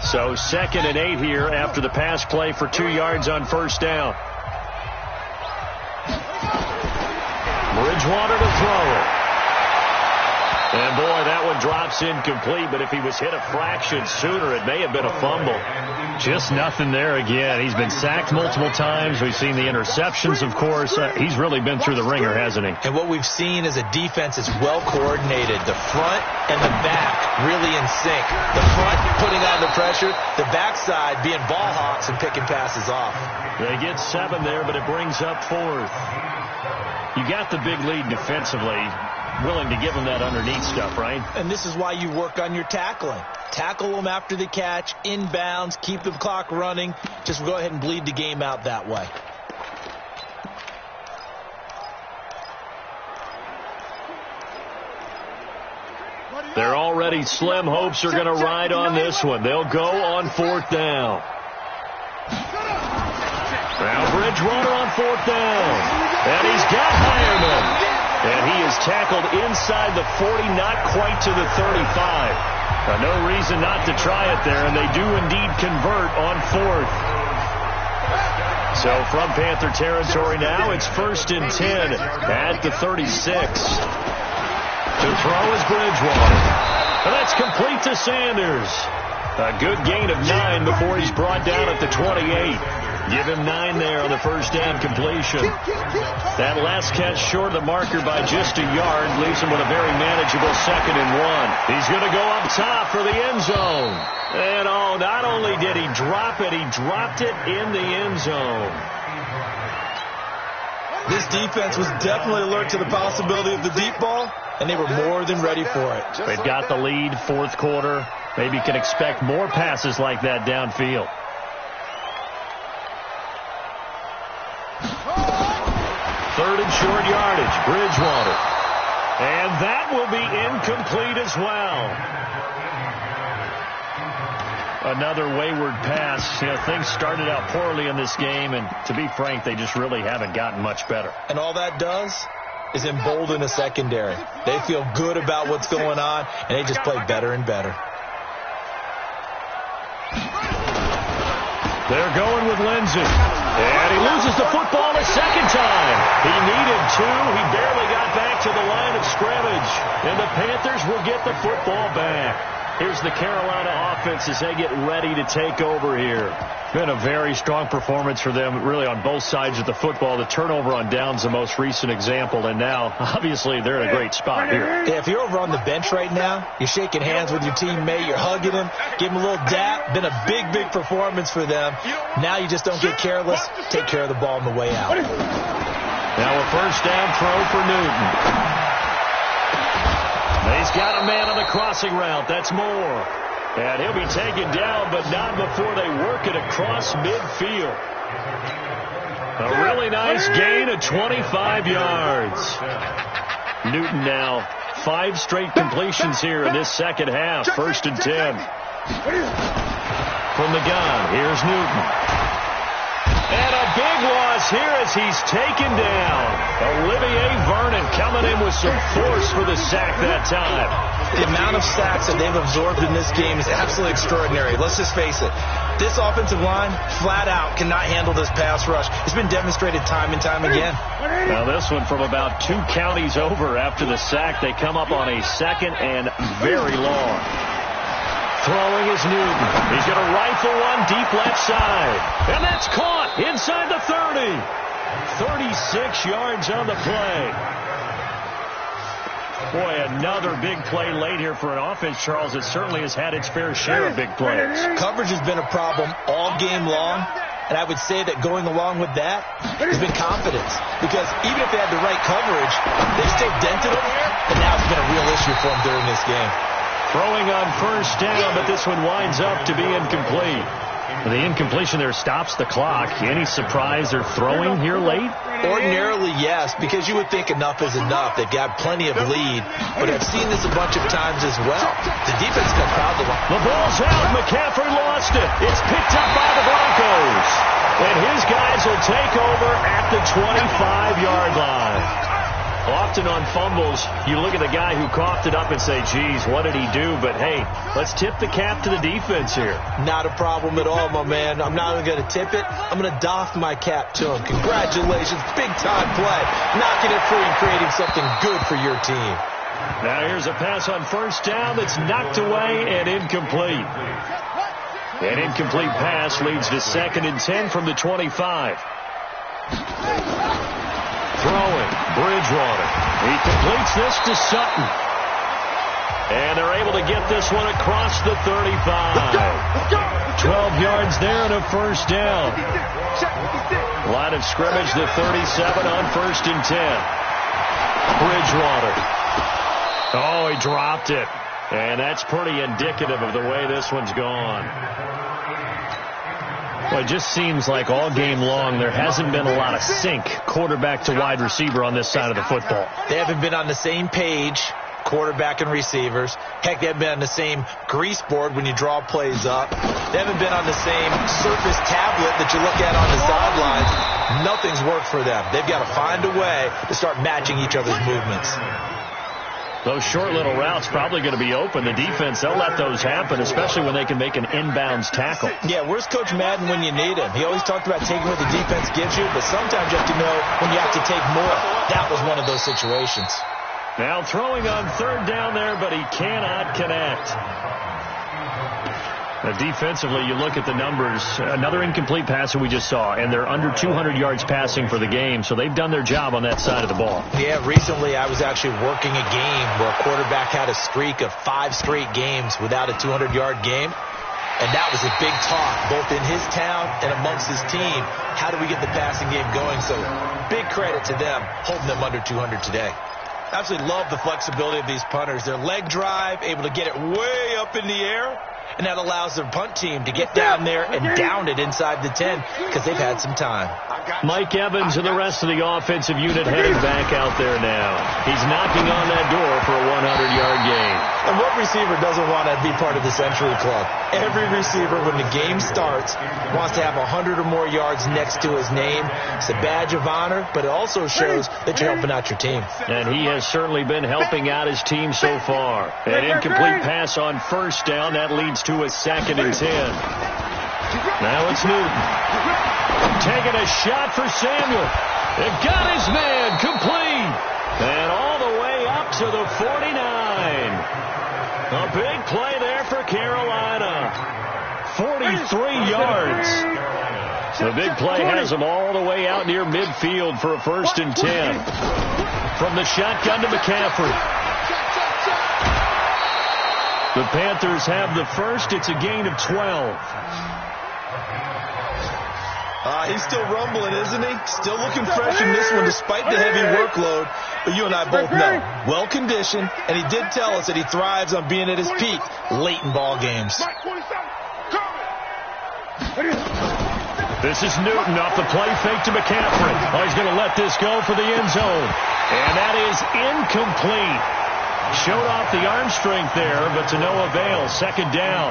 So 2nd and 8 here after the pass play for 2 yards on 1st down. Bridgewater to throw it. And boy, that one drops incomplete, but if he was hit a fraction sooner, it may have been a fumble. Just nothing there again. He's been sacked multiple times. We've seen the interceptions, of course. He's really been through the ringer, hasn't he? And what we've seen is a defense that's well coordinated. The front and the back really in sync. The front putting on the pressure, the backside being ball hawks and picking passes off. They get 7 there, but it brings up 4th. You got the big lead defensively. Willing to give them that underneath stuff, right? And this is why you work on your tackling. Tackle them after the catch, inbounds, keep the clock running. Just go ahead and bleed the game out that way. They're already slim hopes are going to ride on this one. They'll go on 4th down. Now Bridgewater on 4th down. And he's got Hireman. And he is tackled inside the 40, not quite to the 35. No reason not to try it there, and they do indeed convert on 4th. So from Panther territory now, it's 1st and 10 at the 36. To throw is Bridgewater. And that's complete to Sanders. A good gain of 9 before he's brought down at the 28. Give him 9 there on the first down completion. That last catch short of the marker by just a yard leaves him with a very manageable 2nd and 1. He's going to go up top for the end zone. And not only did he drop it, he dropped it in the end zone. This defense was definitely alert to the possibility of the deep ball, and they were more than ready for it. They've got the lead, 4th quarter. Maybe you can expect more passes like that downfield. Third and short yardage, Bridgewater. And that will be incomplete as well. Another wayward pass. Things started out poorly in this game, and to be frank, they just really haven't gotten much better. And all that does is embolden the secondary. They feel good about what's going on, and they just play better and better. They're going with Lindsey. And he loses the football a second time. He needed 2. He barely got back to the line of scrimmage. And the Panthers will get the football back. Here's the Carolina offense as they get ready to take over here. Been a very strong performance for them, really, on both sides of the football. The turnover on downs, the most recent example, and now, obviously, they're in a great spot here. Yeah, if you're over on the bench right now, you're shaking hands with your teammate, you're hugging him, give him a little dap. Been a big, big performance for them. Now you just don't get careless. Take care of the ball on the way out. Now a first down throw for Newton. He's got a man on the crossing route. That's Moore. And he'll be taken down, but not before they work it across midfield. A really nice gain of 25 yards. Newton now 5 straight completions here in this second half. 1st and 10. From the gun, here's Newton. And a big loss here as he's taken down. Olivier Vernon coming in with some force for the sack that time. The amount of sacks that they've absorbed in this game is absolutely extraordinary. Let's just face it. This offensive line, flat out, cannot handle this pass rush. It's been demonstrated time and time again. Now this one from about 2 counties over after the sack. They come up on a 2nd and very long. Throwing is Newton. He's going to rifle one deep left side. And that's caught inside the 30. 36 yards on the play. Boy, another big play late here for an offense, Charles. It certainly has had its fair share of big plays. Coverage has been a problem all game long. And I would say that going along with that has been confidence. Because even if they had the right coverage, they still dented them. And now it's been a real issue for them during this game. Throwing on first down, but this one winds up to be incomplete. The incompletion there stops the clock. Any surprise they're throwing here late? Ordinarily, yes, because you would think enough is enough. They've got plenty of lead, but I've seen this a bunch of times as well. The defense got proud of them. The ball's out. McCaffrey lost it. It's picked up by the Broncos. And his guys will take over at the 25-yard line. Often on fumbles, you look at the guy who coughed it up and say, geez, what did he do? But, hey, let's tip the cap to the defense here. Not a problem at all, my man. I'm not even going to tip it. I'm going to doff my cap to him. Congratulations. Big-time play. Knocking it free and creating something good for your team. Now here's a pass on first down that's knocked away and incomplete. An incomplete pass leads to 2nd and 10 from the 25. Throwing, Bridgewater. He completes this to Sutton. And they're able to get this one across the 35. 12 yards there and a first down. Line of scrimmage, the 37 on 1st and 10. Bridgewater. Oh, he dropped it. And that's pretty indicative of the way this one's gone. Well, it just seems like all game long there hasn't been a lot of sync quarterback to wide receiver on this side of the football. They haven't been on the same page, quarterback and receivers. Heck, they haven't been on the same grease board when you draw plays up. They haven't been on the same Surface tablet that you look at on the sidelines. Nothing's worked for them. They've got to find a way to start matching each other's movements. Those short little routes probably going to be open. The defense, they'll let those happen, especially when they can make an inbounds tackle. Yeah, where's Coach Madden when you need him? He always talked about taking what the defense gives you, but sometimes you have to know when you have to take more. That was one of those situations. Now throwing on third down there, but he cannot connect. Defensively, you look at the numbers. Another incomplete pass that we just saw, and they're under 200 yards passing for the game, so they've done their job on that side of the ball. Yeah, recently I was actually working a game where a quarterback had a streak of 5 straight games without a 200-yard game, and that was a big talk, both in his town and amongst his team. How do we get the passing game going? So big credit to them, holding them under 200 today. Absolutely love the flexibility of these punters. Their leg drive, able to get it way up in the air, and that allows their punt team to get down there and down it inside the 10 because they've had some time. Mike Evans and the rest of the offensive unit heading back out there now. He's knocking on that door for a 100-yard gain. And what receiver doesn't want to be part of the Century Club? Every receiver, when the game starts, wants to have 100 or more yards next to his name. It's a badge of honor, but it also shows that you're helping out your team. And he has certainly been helping out his team so far. An incomplete pass on first down. That leads to a 2nd and 10. Now it's Newton. Taking a shot for Samuel. It got his man complete. And all the way up to the 49. A big play there for Carolina. 43 yards. The big play has them all the way out near midfield for a 1st and 10. From the shotgun to McCaffrey. The Panthers have the first. It's a gain of 12. He's still rumbling, isn't he? Still looking fresh in this one despite the heavy workload. But you and I both know, well-conditioned, and he did tell us that he thrives on being at his peak late in ball games. This is Newton off the play fake to McCaffrey. Oh, he's going to let this go for the end zone. And that is incomplete. Showed off the arm strength there, but to no avail. 2nd down.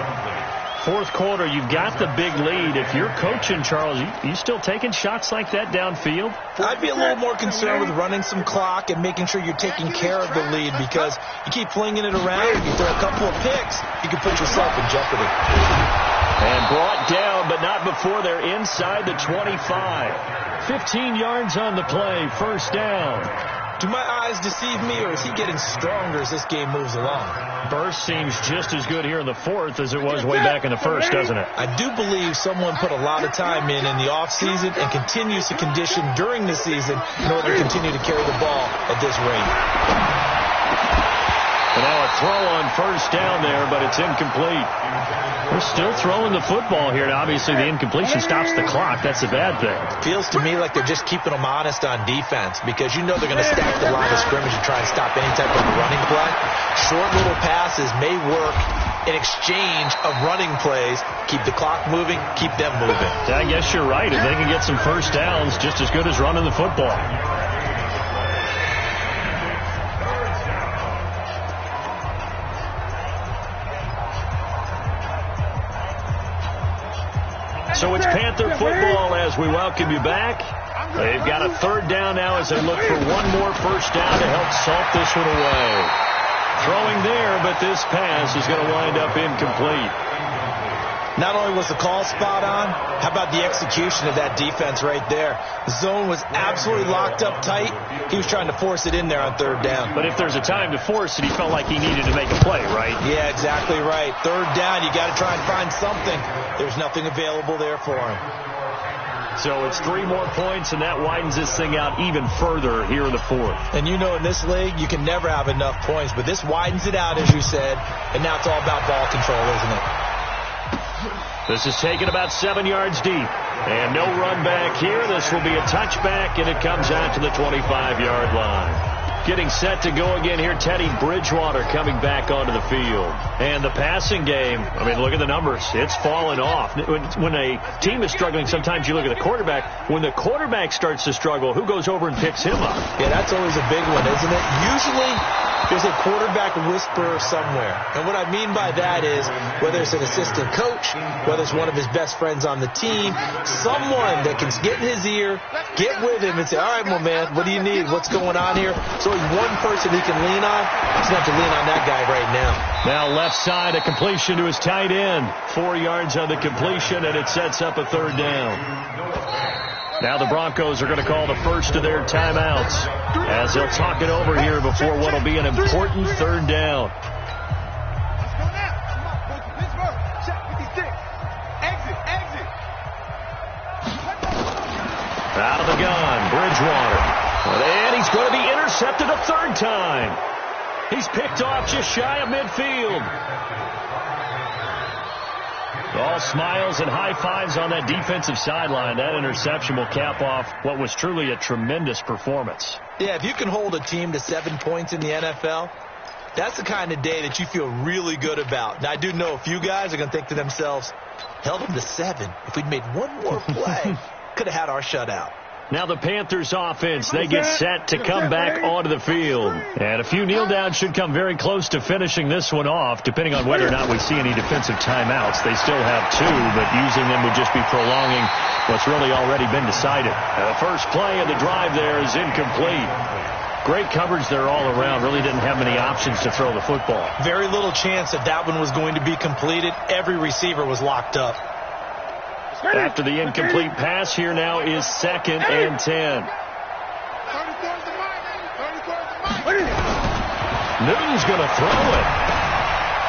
4th quarter, you've got the big lead. If you're coaching, Charles, you still taking shots like that downfield? I'd be a little more concerned with running some clock and making sure you're taking care of the lead, because you keep flinging it around, you throw a couple of picks, you can put yourself in jeopardy. And brought down, but not before they're inside the 25. 15 yards on the play, 1st down. Do my eyes deceive me, or is he getting stronger as this game moves along? Burst seems just as good here in the 4th as it was way back in the 1st, doesn't it? I do believe someone put a lot of time in the offseason and continues to condition during the season in order to continue to carry the ball at this rate. And now a throw on 1st down there, but it's incomplete. We're still throwing the football here. Now, obviously, the incompletion stops the clock. That's a bad thing. Feels to me like they're just keeping them honest on defense, because you know they're going to stack the line of scrimmage and try and stop any type of running play. Short little passes may work in exchange of running plays. Keep the clock moving, keep them moving. I guess you're right. If they can get some 1st downs, just as good as running the football. So it's Panther football as we welcome you back. They've got a 3rd down now as they look for one more 1st down to help salt this one away. Throwing there, but this pass is going to wind up incomplete. Not only was the call spot on, how about the execution of that defense right there? The zone was absolutely locked up tight. He was trying to force it in there on 3rd down. But if there's a time to force it, he felt like he needed to make a play, right? Yeah, exactly right. 3rd down, you got to try and find something. There's nothing available there for him. So it's 3 more points, and that widens this thing out even further here in the 4th. And you know in this league, you can never have enough points, but this widens it out, as you said, and now it's all about ball control, isn't it? This is taken about 7 yards deep. And no run back here. This will be a touchback, and it comes out to the 25-yard line. Getting set to go again here, Teddy Bridgewater coming back onto the field. And the passing game, I mean, look at the numbers. It's fallen off. When a team is struggling, sometimes you look at the quarterback. When the quarterback starts to struggle, who goes over and picks him up? Yeah, that's always a big one, isn't it? Usually there's a quarterback whisperer somewhere. And what I mean by that is whether it's an assistant coach, whether it's one of his best friends on the team, someone that can get in his ear, get with him and say, all right, my man, what do you need? What's going on here? So he's one person he can lean on. He's going to have to lean on that guy right now. Now left side, a completion to his tight end. 4 yards on the completion, and it sets up a third down. Now the Broncos are going to call the first of their timeouts as they'll talk it over here before what will be an important third down. Out of the gun, Bridgewater. And he's going to be intercepted a third time. He's picked off just shy of midfield. All smiles and high fives on that defensive sideline. That interception will cap off what was truly a tremendous performance. Yeah, if you can hold a team to 7 points in the NFL, that's the kind of day that you feel really good about. Now, I do know a few guys are going to think to themselves, held them to 7. If we'd made one more play, could have had our shutout. Now the Panthers offense, they get set to come back onto the field. And a few kneel downs should come very close to finishing this one off, depending on whether or not we see any defensive timeouts. They still have 2, but using them would just be prolonging what's really already been decided. The first play of the drive there is incomplete. Great coverage there all around. Really didn't have many options to throw the football. Very little chance that one was going to be completed. Every receiver was locked up. After the incomplete pass, here now is 2nd and 10. Newton's going to throw it.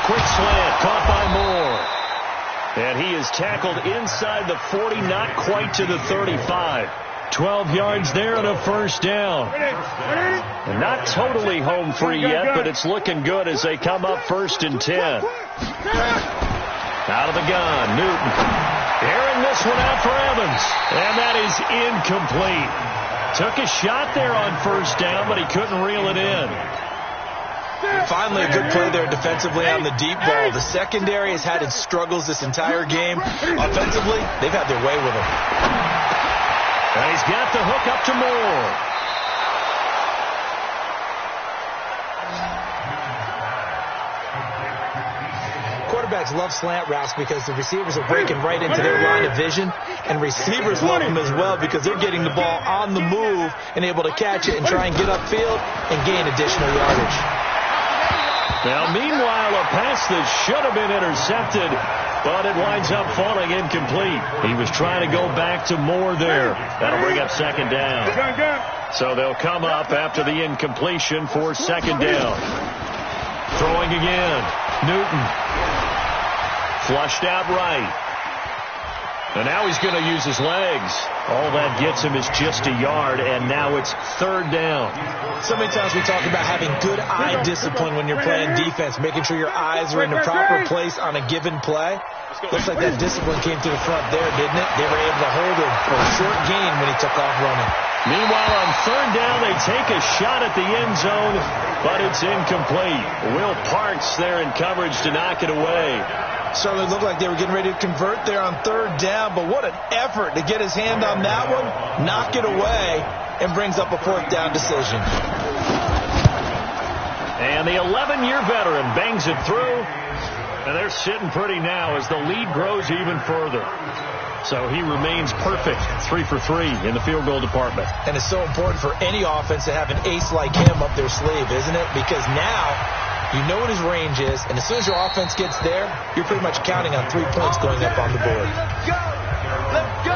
Quick slant, caught by Moore. And he is tackled inside the 40, not quite to the 35. 12 yards there and a first down. And not totally home free yet, but it's looking good as they come up 1st and 10. Out of the gun, Newton. Airing this one out for Evans. And that is incomplete. Took a shot there on first down, but he couldn't reel it in. Finally, a good play there defensively on the deep ball. The secondary has had its struggles this entire game. Offensively, they've had their way with him. And he's got the hook up to Moore. Quarterbacks love slant routes because the receivers are breaking right into their line of vision, and receivers love them as well because they're getting the ball on the move and able to catch it and try and get upfield and gain additional yardage. Now, meanwhile, a pass that should have been intercepted, but it winds up falling incomplete. He was trying to go back to Moore there. That'll bring up 2nd down. So they'll come up after the incompletion for 2nd down. Throwing again. Newton. Flushed out right. And now he's going to use his legs. All that gets him is just a yard, and now it's 3rd down. So many times we talk about having good eye discipline when you're playing defense, making sure your eyes are in the proper place on a given play. Looks like that discipline came to the front there, didn't it? They were able to hold him for a short gain when he took off running. Meanwhile, on 3rd down, they take a shot at the end zone, but it's incomplete. Will Parks there in coverage to knock it away. Certainly looked like they were getting ready to convert there on 3rd down, but what an effort to get his hand on that one, knock it away, and brings up a 4th down decision. And the 11-year veteran bangs it through, and they're sitting pretty now as the lead grows even further. So he remains perfect, 3 for 3 in the field goal department. And it's so important for any offense to have an ace like him up their sleeve, isn't it? Because now you know what his range is, and as soon as your offense gets there, you're pretty much counting on 3 points going up on the board. Let's go.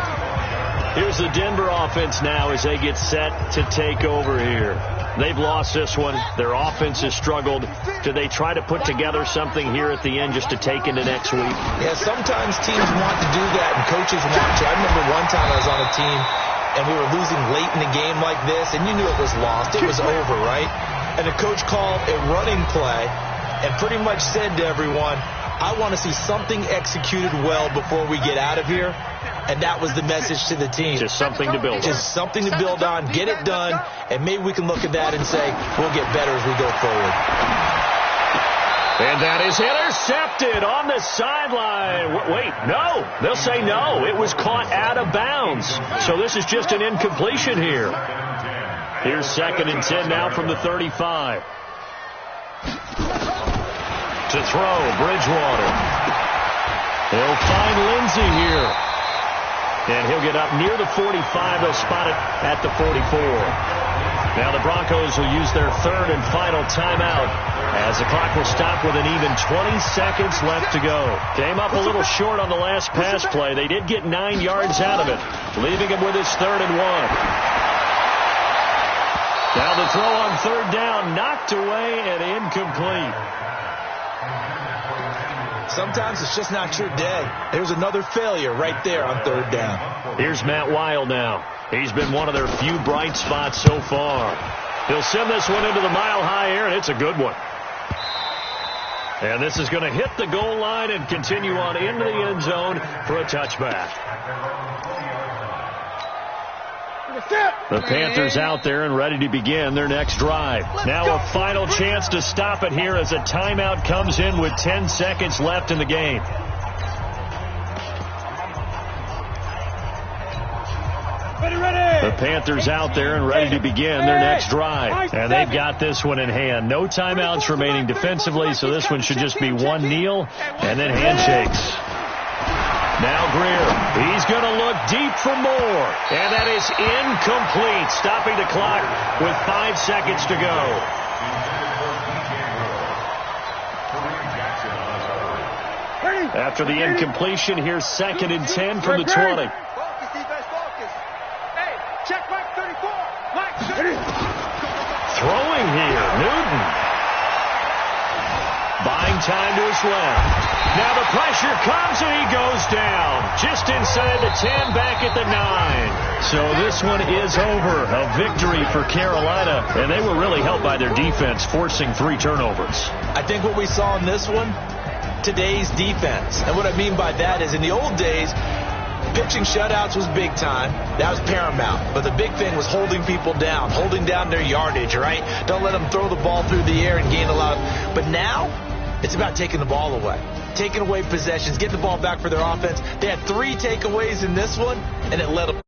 Here's the Denver offense now as they get set to take over here. They've lost this one. Their offense has struggled. Do they try to put together something here at the end just to take into next week? Yeah, sometimes teams want to do that, and coaches want to. I remember one time I was on a team, and we were losing late in the game like this, and you knew it was lost. It was over, right? And the coach called a running play and pretty much said to everyone, I want to see something executed well before we get out of here. And that was the message to the team. Just something to build on. Just something to build on, get it done, and maybe we can look at that and say, we'll get better as we go forward. And that is intercepted on the sideline. Wait, no. They'll say no. It was caught out of bounds. So this is just an incompletion here. Here's 2nd and 10 now from the 35. To throw, Bridgewater. He'll find Lindsey here. And he'll get up near the 45. They'll spot it at the 44. Now the Broncos will use their third and final timeout as the clock will stop with an even 20 seconds left to go. Came up a little short on the last pass play. They did get 9 yards out of it, leaving him with his 3rd and 1. Now the throw on 3rd down, knocked away and incomplete. Sometimes it's just not your day. There's another failure right there on 3rd down. Here's Matt Wild now. He's been one of their few bright spots so far. He'll send this one into the mile-high air, and it's a good one. And this is going to hit the goal line and continue on into the end zone for a touchback. The Panthers out there and ready to begin their next drive. Now a final chance to stop it here as a timeout comes in with 10 seconds left in the game. The Panthers out there and ready to begin their next drive. And they've got this one in hand. No timeouts remaining defensively, so this one should just be one kneel and then handshakes. Now Greer, he's going to look deep for more. And that is incomplete, stopping the clock with 5 seconds to go. After the incompletion, here's 2nd and 10 from the 20. Throwing here, Newton. Buying time to his left. Now the pressure comes and he goes down. Just inside the 10, back at the 9. So this one is over. A victory for Carolina. And they were really helped by their defense, forcing 3 turnovers. I think what we saw in this one, today's defense. And what I mean by that is in the old days, pitching shutouts was big time. That was paramount. But the big thing was holding people down, holding down their yardage, right? Don't let them throw the ball through the air and gain a lot of... But now, it's about taking the ball away. Taking away possessions, getting the ball back for their offense. They had 3 takeaways in this one, and it led them.